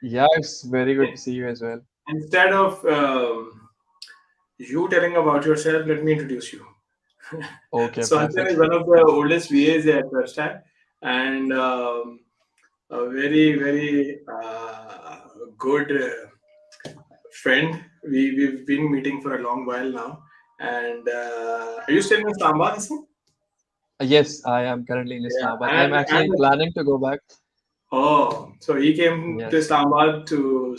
Yeah, it's very good to see you as well. Instead of you telling about yourself, let me introduce you. Okay, So Hassan is perfect. one of the oldest VAs at RepStack, and a very very good friend. We've been meeting for a long while now. And are you still in Islamabad, Hassan? Yes, I am currently in Yeah, Islamabad. I'm actually planning to go back. oh, so he came to Yes, Islamabad to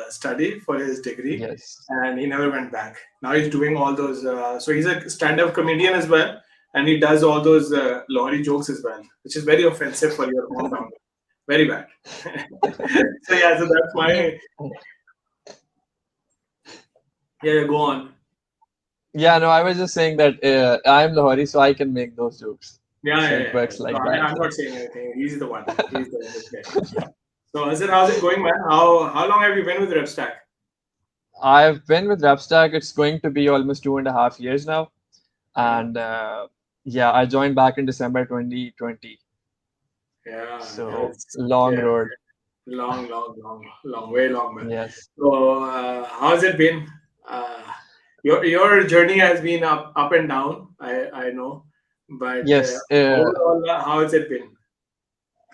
study for his degree, yes. and he never went back. Now he's doing all those. So he's a stand-up comedian as well, and he does all those lorry jokes as well, which is very offensive for your hometown. Very bad. So yeah, so that's No. my yeah. Yeah, go on. Yeah, no, I was just saying that I'm Lahori, so I can make those jokes. Yeah, So yeah, it yeah. works So like that. I'm not saying anything. He's the one. He's the this guy. So Azhar, how's it going, man? How long have you been with RepStack? I've been with RepStack. It's going to be almost 2.5 years now. Yeah, And yeah, I joined back in December 2020. yeah. So That's long yeah. road. Long, long, long, long, way long, man. Yes. So how's it been? Uh, your journey has been up and down. I know, but Yes. overall, how has it been?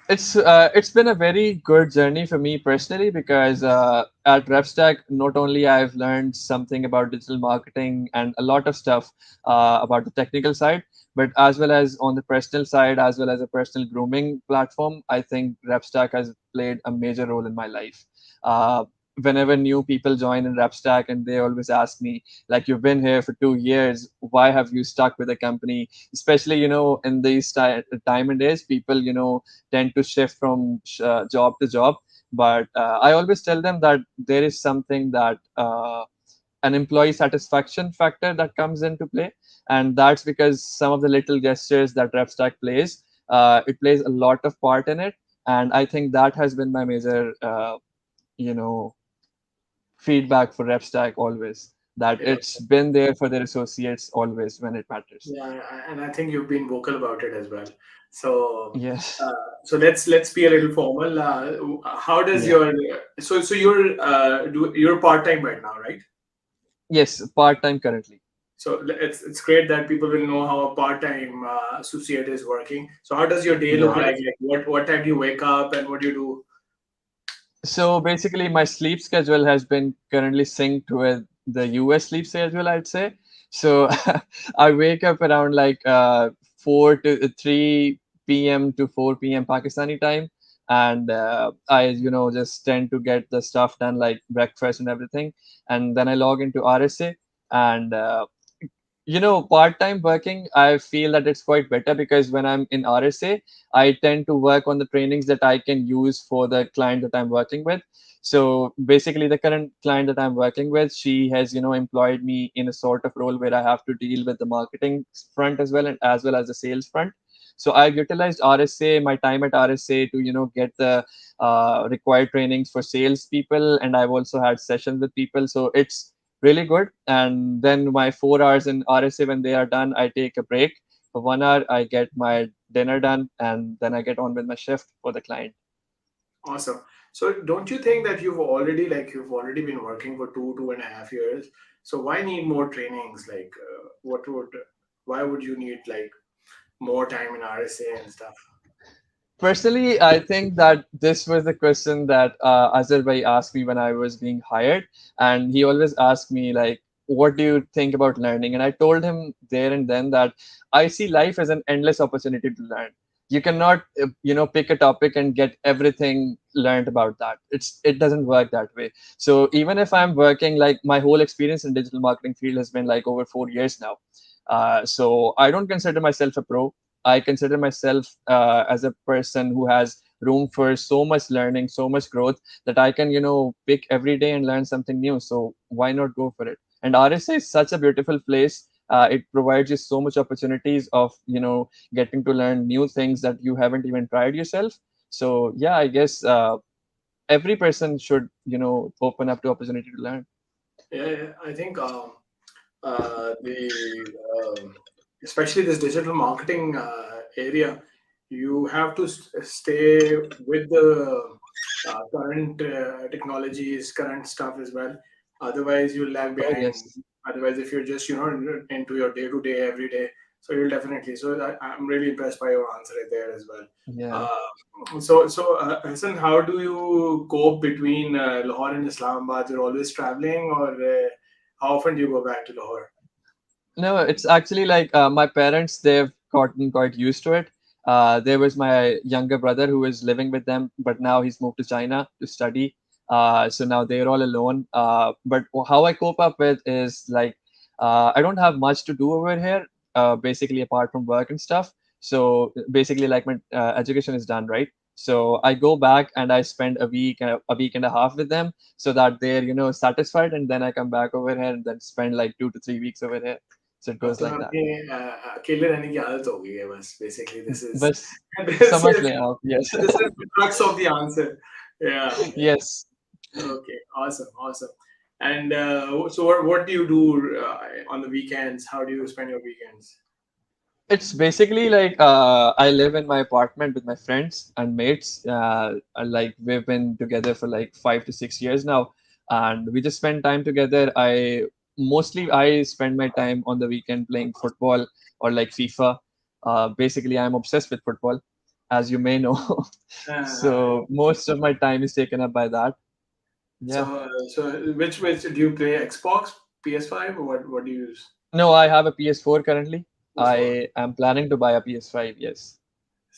It's been a very good journey for me personally because at RepStack, not only I've learned something about digital marketing and a lot of stuff about the technical side, but as well as on the personal side, as well as a personal grooming platform, I think RepStack has played a major role in my life. Uh, Whenever new people join in RepStack and they always ask me, like, you've been here for 2 years, why have you stuck with the company? Especially, in these time and days, people, tend to shift from job to job. But I always tell them that there is something that an employee satisfaction factor that comes into play, and that's because some of the little gestures that RepStack plays, it plays a lot of part in it, and I think that has been my major, you know, feedback for RepStack always. That Yeah, it's been there for their associates always when it matters. yeah, and I think you've been vocal about it as well. So, Yes. let's be a little formal. How does Yeah. your so you're part time right now, right? Yes. Part time currently. So it's great that people will know how a part time associate is working. So how does your day look Yeah. like? Like what time do you wake up and what do you do? So basically, my sleep schedule has been currently synced with the US sleep schedule, I'd say. So I wake up around like 4 to 3 p.m. to 4 p.m. Pakistani time. And I, just tend to get the stuff done like breakfast and everything. And then I log into RSA. And part-time working, I feel that it's quite better because when I'm in RSA, I tend to work on the trainings that I can use for the client that I'm working with. So basically, the current client that I'm working with, she has, employed me in a sort of role where I have to deal with the marketing front as well, and as well as the sales front. So I've utilized RSA, my time at RSA, to get the required trainings for sales people, and I've also had sessions with people. So it's really good. And then my 4 hours in RSA, when they are done, I take a break for 1 hour. I get my dinner done, and then I get on with my shift for the client. Awesome. So don't you think that you've already been working for 2.5 years? So why need more trainings? Like what would why would you need like more time in RSA and stuff? Personally, I think that this was the question that Azhar Bhai asked me when I was being hired, and he always asked me like, "What do you think about learning?" And I told him there and then that I see life as an endless opportunity to learn. You cannot, pick a topic and get everything learned about that. It doesn't work that way. So even if I'm working, like, my whole experience in digital marketing field has been like over 4 years now. So I don't consider myself a pro. I consider myself as a person who has room for so much learning, so much growth, that I can, pick every day and learn something new. So why not go for it? And RSA is such a beautiful place. It provides you so much opportunities of, getting to learn new things that you haven't even tried yourself. So yeah, I guess every person should, open up to opportunity to learn. Yeah, yeah. I think the especially this digital marketing area, you have to stay with the current technologies, current stuff as well. Otherwise, you'll lag Oh behind. yes. Otherwise, if you're just into your day to day, every day, so you'll definitely. So I'm really impressed by your answer right there as well. Yeah. So, Hassan, how do you cope between Lahore and Islamabad? You're always traveling, or how often do you go back to Lahore? No, it's actually like my parents, they've gotten quite used to it. There was my younger brother who was living with them, but now he's moved to China to study. So now they're all alone. But how I cope up with is like I don't have much to do over here, basically apart from work and stuff. So basically, like my education is done, right? So I go back and I spend a week and a half with them, so that they're satisfied, and then I come back over here and then spend like 2 to 3 weeks over here. So it अब goes तो like that. आपके अकेले रहने की आदत हो गई है बस basically this is बस this समझ is लें आप. Yes. this is the crux of the answer. Yeah, yeah. Yes. Okay, awesome, awesome. And so what do you do on the weekends? How do you spend your weekends? It's basically like I live in my apartment with my friends and mates. Like we've been together for like 5 to 6 years now, and we just spend time together. I spend my time on the weekend playing football or like FIFA. Basically, I'm obsessed with football, as you may know. Uh, So most of my time is taken up by that. so Yeah. so which do you play? Xbox, PS5, or what do you use? No, I have a PS4 currently. PS4. I am planning to buy a PS5. Yes.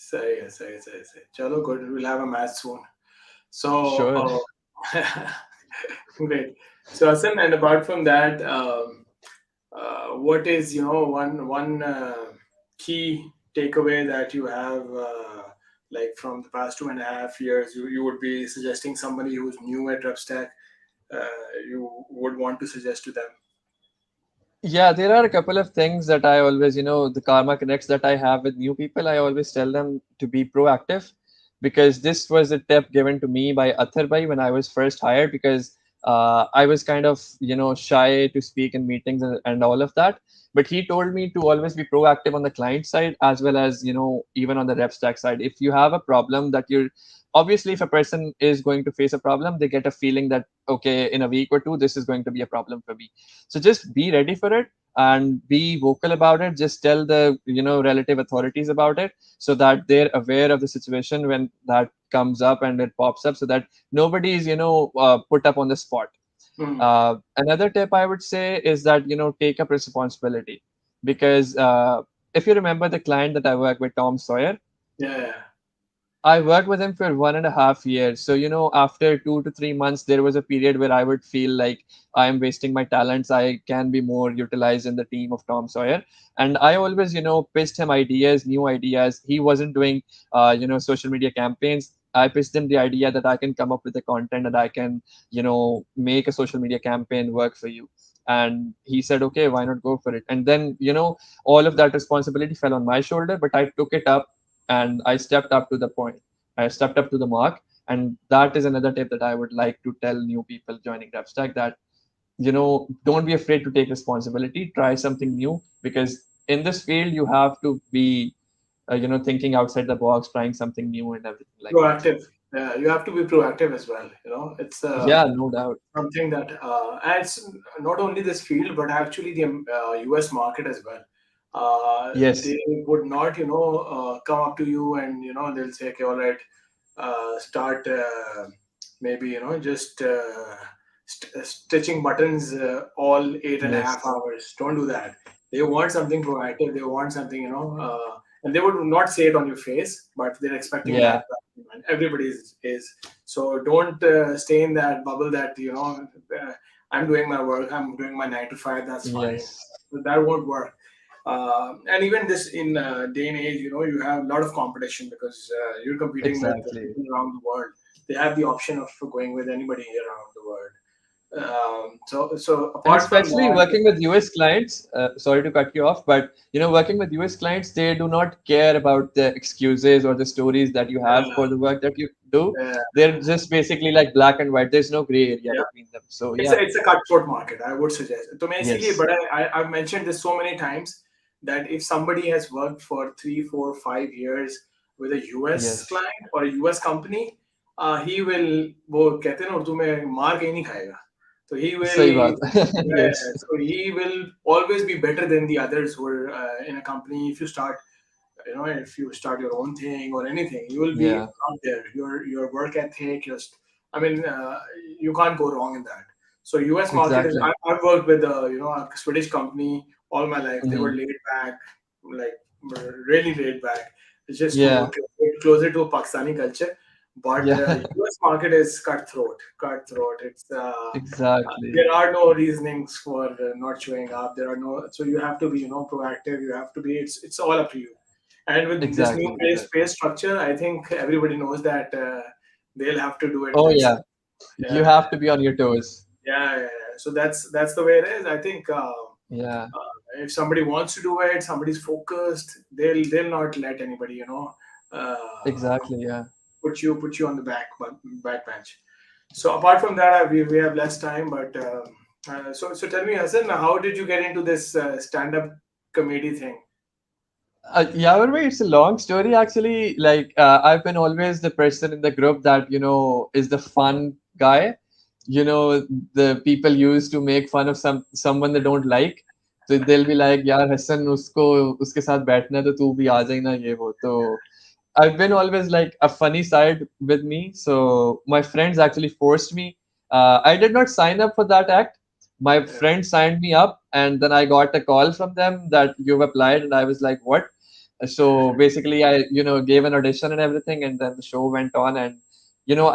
सही है सही है सही है सही है. चलो good. We'll have a match soon. So, Sure. great. So, Hassan, and apart from that, what is one key takeaway that you have like from the past 2.5 years? You would be suggesting somebody who's new at RepStack. You would want to suggest to them. Yeah, there are a couple of things that I always, the karma connects that I have with new people. I always tell them to be proactive, because this was a tip given to me by Athar Bhai when I was first hired, because I was kind of, shy to speak in meetings and all of that. But he told me to always be proactive on the client side as well as, even on the RepStack side. If you have a problem that you're obviously, if a person is going to face a problem, they get a feeling that, okay, in a week or two, this is going to be a problem for me. So just be ready for it and be vocal about it. Just tell the relative authorities about it, so that they're aware of the situation when that comes up and it pops up, so that nobody is put up on the spot. Hmm. Another tip I would say is that take up responsibility, because if you remember the client that I work with, Tom Sawyer, Yeah. I worked with him for 1.5 years. So, after 2 to 3 months, there was a period where I would feel like I'm wasting my talents. I can be more utilized in the team of Tom Sawyer. And I always, pitched him ideas, new ideas. He wasn't doing, social media campaigns. I pitched him the idea that I can come up with the content and I can, make a social media campaign work for you. And he said, okay, why not go for it? And then, all of that responsibility fell on my shoulder, but I took it up and I stepped up to the point. I stepped up to the mark. And that is another tip that I would like to tell new people joining RepStack, that, don't be afraid to take responsibility, try something new, because in this field, you have to be, thinking outside the box, trying something new and everything like that. Proactive. You have to be proactive as well. It's Yeah, no doubt. something that adds not only this field but actually the US market as well. Yes, They would not, come up to you and they'll say, okay, all right, start maybe just stitching buttons all eight and a half yes, hours. Don't do that. They want something proactive. They want something, and they would not say it on your face, but they're expecting that. yeah, And everybody is. So don't stay in that bubble that uh, I'm doing my work, I'm doing my 9 to 5. That's fine. yes, That won't work. And even this in day and age, you have a lot of competition because you're competing with exactly. people around the world. They have the option of going with anybody around the world. So And apart from especially that, working with US clients, sorry to cut you off, but working with US clients, they do not care about the excuses or the stories that you have for uh, the work that you do. uh, They're just basically like black and white. There's no gray area yeah, between them. So it's yeah, a cutthroat market, I would suggest. So basically, yes, but I've mentioned this so many times that if somebody has worked for 3, 4, 5 years with a US yes, client or a US company, he will, वो कहते हैं ना उर्दू में, मार कहीं नहीं खाएगा. So he सही will, बात. yeah, Yes. so he will always be better than the others who are in a company. If you start, if you start your own thing or anything, you will be Yeah, out there. Your work ethic, just, I mean, you can't go wrong in that. So US market is, exactly. I've worked with a Swedish company all my life. They were Hmm. laid back, like really laid back. It's just Yeah, to closer to Pakistani culture. But yeah, US market is cutthroat, cutthroat. It's exactly. there are no reasonings for not showing up. There are no, so you have to be proactive. You have to be. It's all up to you. And with this new Exactly, pay exactly. structure, I think everybody knows that they'll have to do it Oh yeah, themselves. you Yeah, have to be on your toes. yeah, yeah, yeah. So that's the way it is. I think Yeah, if somebody wants to do it, somebody's focused, they'll not let anybody exactly. Yeah. put you on the back bench. So apart from that, we have less time, but so tell me, Hassan, how did you get into this stand-up comedy thing? Yeah, well, wait, it's a long story actually. Like, I've been always the person in the group that, is the fun guy. The people used to make fun of someone they don't like. So they'll be like, यार हसन उसको उसके साथ बैठना है तो तू भी आ जाए ना ये वो तो I've been always like a funny side with me. So my friends actually forced me. I did not sign up for that act. My Yeah, friend signed me up, and then I got a call from them that you've applied, and I was like, "What?" So basically, I gave an audition and everything, and then the show went on, and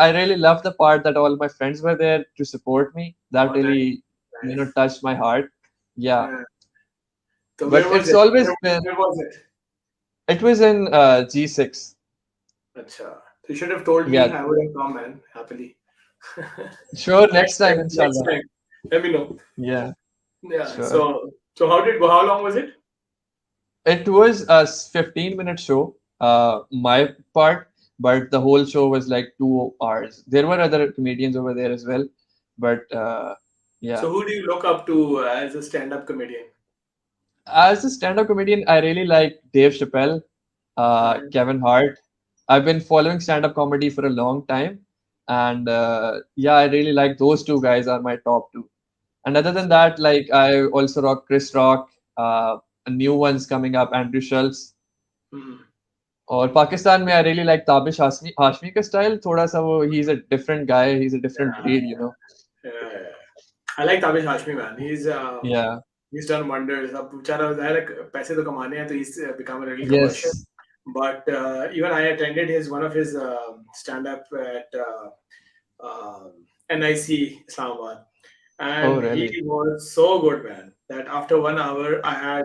I really loved the part that all my friends were there to support me. That oh, nice, really nice. touched my heart. Yeah, Yeah. So where but was it's it? always been. Where was it? It was in G6. Acha. So you should have told me. Yeah, I would have come, man, happily. sure. Next Next time, time, next inshallah. time. Let me know. Yeah, Yeah. sure. So how long was it? It was a 15-minute show, my part, but the whole show was like 2 hours. There were other comedians over there as well, but yeah. So who do you look up to as a stand-up comedian? As a stand-up comedian, I really like Dave Chappelle, Mhm. Kevin Hart. I've been following stand-up comedy for a long time, and yeah, I really like those two guys are my top two. And other than that, like I also rock Chris Rock, new ones coming up, Andrew Schultz. Mhm. और पाकिस्तान में I really like Tabish Hashmi Hashmi का style थोड़ा सा वो he is a different guy he is a different Yeah, breed yeah. I like Tabish Hashmi, man. या He's done wonders. अब बेचारा like पैसे तो कमाने हैं, तो he's become a little yes commercial. But even I attended his one of his stand up at NIC Islamabad, oh and he really was so good, man. That after 1 hour, I had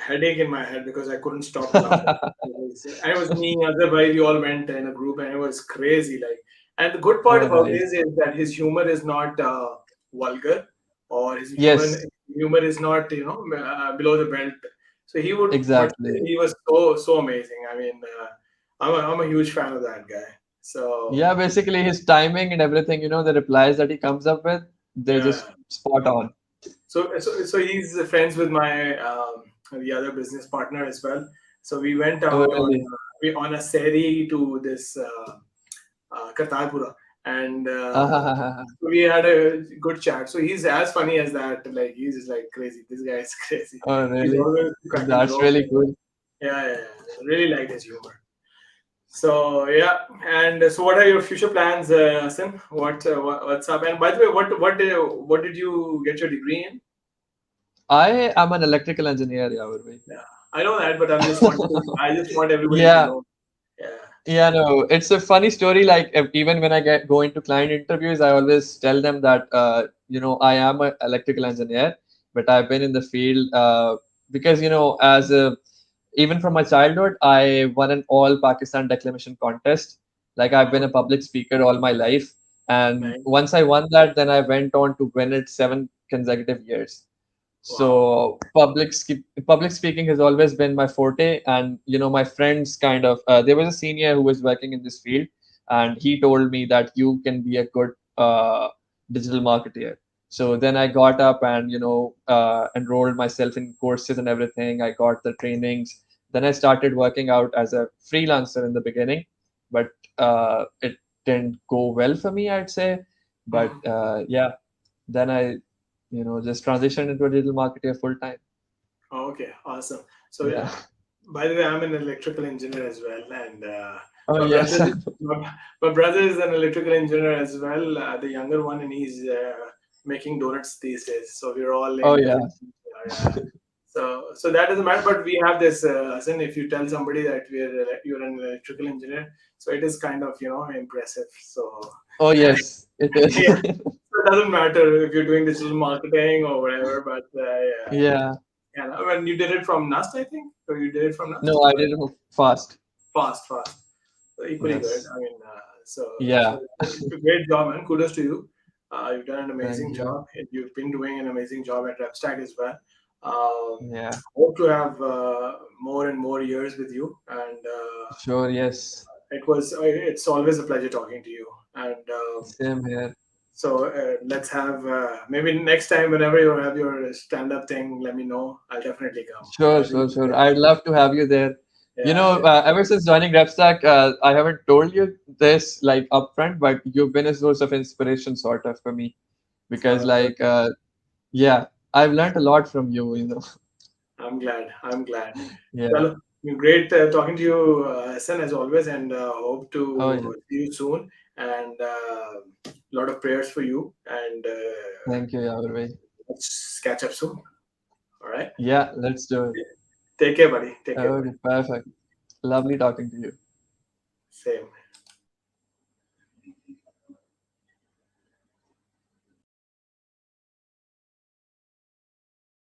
headache in my head because I couldn't stop laughing. And it was me, other boy, we all went in a group, and it was crazy. Like, and the good part oh about nice this is that his humor is not vulgar, or his yes humor is not below the belt. So he would, but exactly he was so amazing. I mean, I'm a huge fan of that guy. So या basically his timing and everything the replies that he comes up with they yeah. Just spot on So he's friends with my the other business partner as well. So we went oh out really on a seri to this Kartarpura, and we had a good chat. So he's as funny as that. Like, he's just like crazy. This guy is crazy. Oh He's really always cracking that's jokes. Really cool Yeah, yeah, yeah. Really liked his humor. So yeah, and so what are your future plans, Hassan? What's up? And by the way, what did you get your degree in? I am an electrical engineer यावर भाई Yeah, I know that, but I just want everybody to yeah. know. Yeah. Yeah, no, it's a funny story. Like even when I go into client interviews, I always tell them that I am an electrical engineer, but I've been in the field because as a even from my childhood, I won an all Pakistan declamation contest. Like I've been Oh, a public speaker all my life, and nice. once I won that, then I went on to win it 7 consecutive years. Wow. So public speaking has always been my forte, and my friends kind of there was a senior who was working in this field, and he told me that you can be a good digital marketer. So then I got up and enrolled myself in courses and everything. I got the trainings. Then I started working out as a freelancer in the beginning, but it didn't go well for me, I'd say. But Mhm. yeah, then I just transitioned into a digital marketer full time. Okay, awesome. So, Yeah. by the way, I'm an electrical engineer as well, and Oh my brother yes. is my brother is an electrical engineer as well, the younger one, and he's making donuts these days. So we're all Oh in yeah. different. Yeah. So that doesn't matter. But we have this, Hassan. If you tell somebody that you're an electrical engineer, so it is kind of impressive. So Oh yes, it is. yeah, so it doesn't matter if you're doing digital marketing or whatever. But yeah, Yeah. yeah. When you did it from Nust, I think, or you did it from Nust. No, I did it fast. Fast. So equally good. Yes. I mean, so Yeah. it's a great job, man. Kudos to you. You've done an Thank amazing you. job. And you've been doing an amazing job at RepStack as well. Um, Yeah. Hope to have more and more years with you. And Sure. Yes. it's always a pleasure talking to you. And Same here. so let's have maybe next time whenever you have your stand up thing, let me know. I'll definitely come. Sure, Really sure, sure. great. I'd love to have you there. Yeah, yeah. Ever since joining RepStack, I haven't told you this like upfront, but you've been a source of inspiration sort of for me because Good. yeah, I've learned a lot from you. I'm glad. I'm glad. Yeah. Well, great talking to you, Hassan, as always, and hope Oh yeah. to see you soon. And a lot of prayers for you. And Thank you, Yavarve. let's catch up soon. All right. Yeah, let's do it. Take care, buddy. Take care, buddy. Okay, perfect. Lovely talking to you. Same.